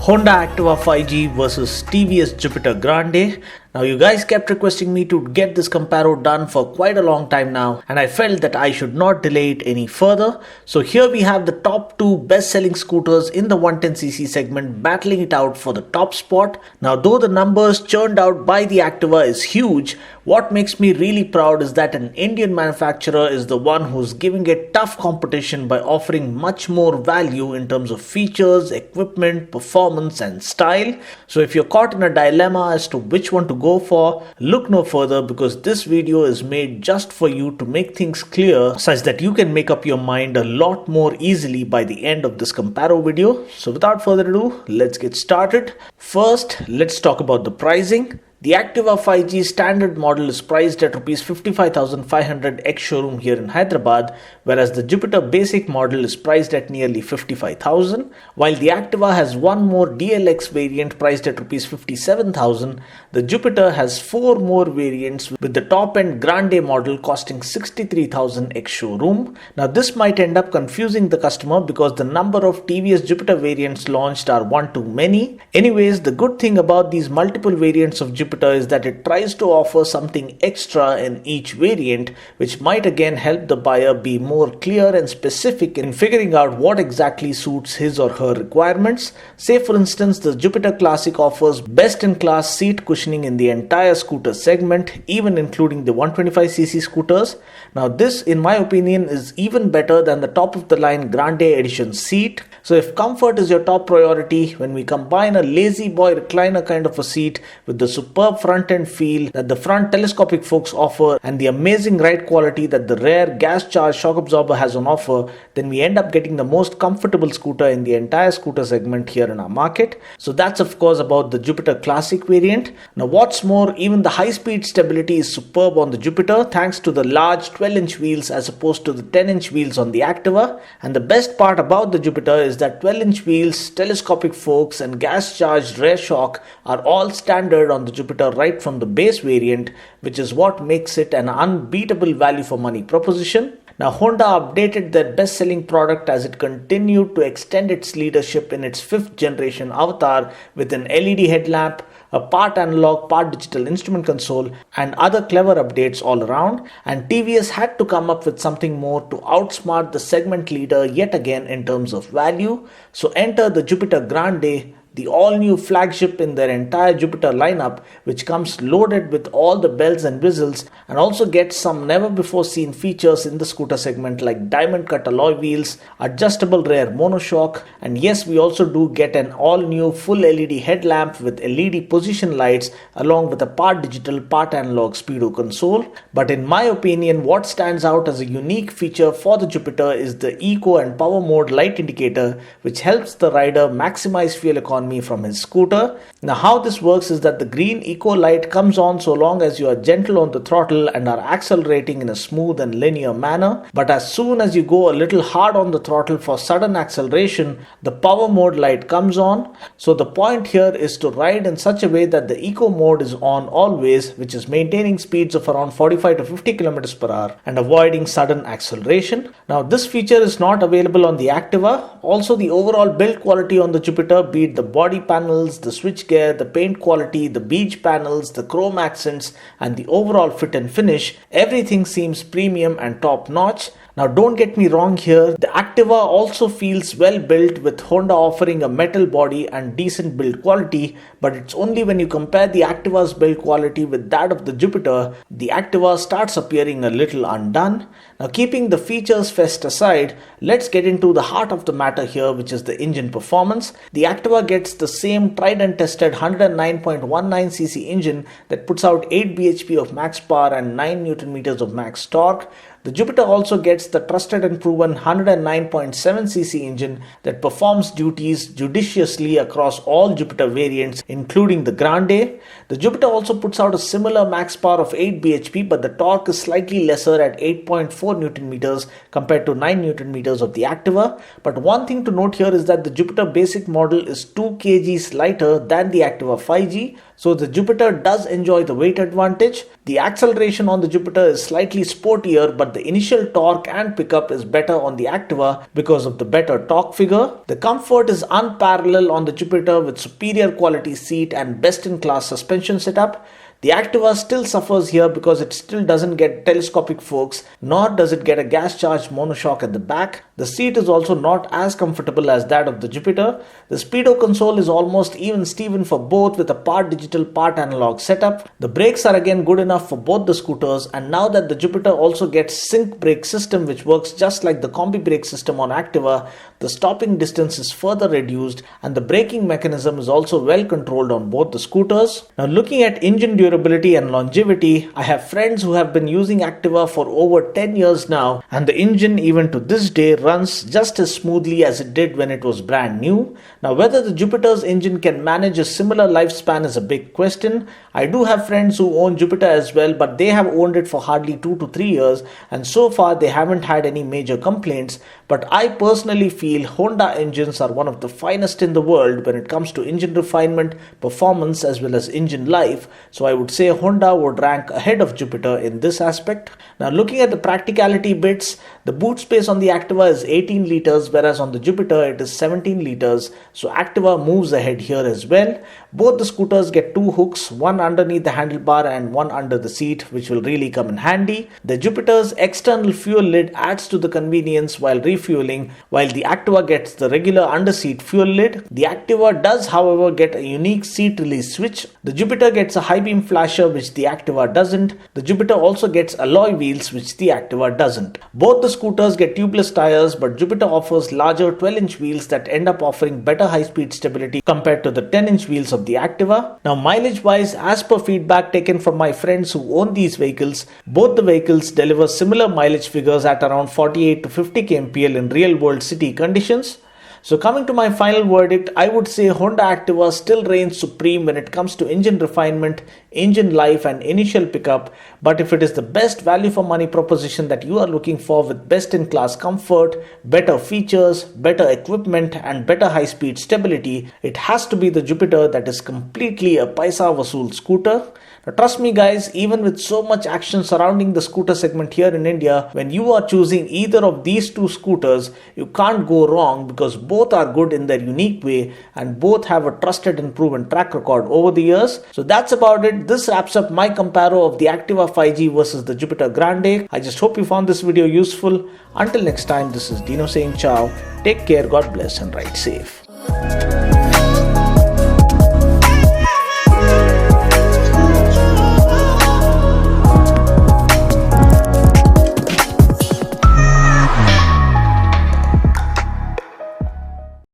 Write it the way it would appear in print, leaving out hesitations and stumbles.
Honda Activa 5G versus TVS Jupiter Grande. Now you guys kept requesting me to get this comparo done for quite a long time now, and I felt that I should not delay it any further. So here we have the top two best selling scooters in the 110cc segment battling it out for the top spot. Now though the numbers churned out by the Activa is huge, what makes me really proud is that an Indian manufacturer is the one who's giving it tough competition by offering much more value in terms of features, equipment, performance and style. So if you're caught in a dilemma as to which one to go for, look no further, because this video is made just for you to make things clear such that you can make up your mind a lot more easily by the end of this comparo video. So without further ado, let's get started. First, let's talk about the pricing. The Activa 5G standard model is priced at Rs 55,500 ex-showroom here in Hyderabad, whereas the Jupiter basic model is priced at nearly 55,000. While the Activa has one more DLX variant priced at Rs 57,000, the Jupiter has four more variants with the top-end Grande model costing 63,000 ex-showroom. Now this might end up confusing the customer because the number of TVS Jupiter variants launched are one too many. Anyways, the good thing about these multiple variants of Jupiter is that it tries to offer something extra in each variant, which might again help the buyer be more clear and specific in figuring out what exactly suits his or her requirements. Say for instance, the Jupiter Classic offers best-in-class seat cushioning in the entire scooter segment, even including the 125cc scooters. Now this, in my opinion, is even better than the top-of-the-line Grande Edition seat. So if comfort is your top priority, when we combine a lazy boy recliner kind of a seat with the superb front end feel that the front telescopic forks offer and the amazing ride quality that the rare gas charged shock absorber has on offer, then we end up getting the most comfortable scooter in the entire scooter segment here in our market. So that's of course about the Jupiter Classic variant. Now what's more, even the high speed stability is superb on the Jupiter thanks to the large 12-inch wheels as opposed to the 10-inch wheels on the Activa. And the best part about the Jupiter is that 12-inch wheels, telescopic forks and gas charged rear shock are all standard on the Jupiter right from the base variant, which is what makes it an unbeatable value for money proposition. Now Honda updated their best selling product as it continued to extend its leadership in its 5th generation Avatar with an LED headlamp, a part analog, part digital instrument console and other clever updates all around, and TVS had to come up with something more to outsmart the segment leader yet again in terms of value. So enter the Jupiter Grande, the all-new flagship in their entire Jupiter lineup, which comes loaded with all the bells and whistles and also gets some never-before-seen features in the scooter segment like diamond-cut alloy wheels, adjustable rear monoshock, and yes, we also do get an all-new full LED headlamp with LED position lights along with a part digital, part analog speedo console. But in my opinion, what stands out as a unique feature for the Jupiter is the eco and power mode light indicator, which helps the rider maximize fuel economy from his scooter. Now how this works is that the green eco light comes on so long as you are gentle on the throttle and are accelerating in a smooth and linear manner, but as soon as you go a little hard on the throttle for sudden acceleration, the power mode light comes on. So the point here is to ride in such a way that the eco mode is on always, which is maintaining speeds of around 45 to 50 km per hour and avoiding sudden acceleration. Now this feature is not available on the Activa. Also the overall build quality on the Jupiter, be it the body panels, the switchgear, the paint quality, the beige panels, the chrome accents and the overall fit and finish, everything seems premium and top notch. Now don't get me wrong here, the Activa also feels well built with Honda offering a metal body and decent build quality, but it's only when you compare the Activa's build quality with that of the Jupiter, the Activa starts appearing a little undone. Now keeping the features fest aside, let's get into the heart of the matter here, which is the engine performance. The Activa gets the same tried and tested 109.19cc engine that puts out 8 bhp of max power and 9 Nm of max torque. The Jupiter also gets the trusted and proven 109.7cc engine that performs duties judiciously across all Jupiter variants, including the Grande. The Jupiter also puts out a similar max power of 8 bhp, but the torque is slightly lesser at 8.4 Newton meters compared to 9 Newton meters of the Activa. But one thing to note here is that the Jupiter basic model is 2 kgs lighter than the Activa 5G, so the Jupiter does enjoy the weight advantage. The acceleration on the Jupiter is slightly sportier, but the initial torque and pickup is better on the Activa because of the better torque figure. The comfort is unparalleled on the Jupiter with superior quality seat and best-in-class suspension setup. The Activa still suffers here because it still doesn't get telescopic forks, nor does it get a gas-charged monoshock at the back. The seat is also not as comfortable as that of the Jupiter. The Speedo console is almost even-steven for both with a part digital, part analog setup. The brakes are again good enough for both the scooters, and now that the Jupiter also gets sync brake system which works just like the combi brake system on Activa, the stopping distance is further reduced and the braking mechanism is also well controlled on both the scooters. Now looking at engine durability and longevity, I have friends who have been using Activa for over 10 years now, and the engine even to this day runs just as smoothly as it did when it was brand new. Now whether the Jupiter's engine can manage a similar lifespan is a big question. I do have friends who own Jupiter as well, but they have owned it for hardly 2 to 3 years, and so far they haven't had any major complaints. But I personally feel Honda engines are one of the finest in the world when it comes to engine refinement, performance as well as engine life, so I would say Honda would rank ahead of Jupiter in this aspect. Now looking at the practicality bits, the boot space on the Activa is 18 liters, whereas on the Jupiter it is 17 liters, so Activa moves ahead here as well. Both the scooters get 2 hooks, one underneath the handlebar and one under the seat, which will really come in handy. The Jupiter's external fuel lid adds to the convenience while refueling, while the Activa gets the regular underseat fuel lid. The Activa does however get a unique seat release switch. The Jupiter gets a high beam flasher which the Activa doesn't. The Jupiter also gets alloy wheels which the Activa doesn't. Both the scooters get tubeless tires, but Jupiter offers larger 12-inch wheels that end up offering better high-speed stability compared to the 10-inch wheels of the Activa. Now mileage wise, as per feedback taken from my friends who own these vehicles, both the vehicles deliver similar mileage figures at around 48 to 50 kmpl in real world city conditions. So coming to my final verdict, I would say Honda Activa still reigns supreme when it comes to engine refinement, engine life and initial pickup. But if it is the best value for money proposition that you are looking for with best in class comfort, better features, better equipment and better high speed stability, it has to be the Jupiter that is completely a paisa vasool scooter. Now trust me guys, even with so much action surrounding the scooter segment here in India, when you are choosing either of these two scooters, you can't go wrong because both are good in their unique way and both have a trusted and proven track record over the years. So that's about it. This wraps up my comparo of the Activa 5G versus the Jupiter Grande. I just hope you found this video useful. Until next time, this is Dino saying ciao. Take care, God bless and ride safe.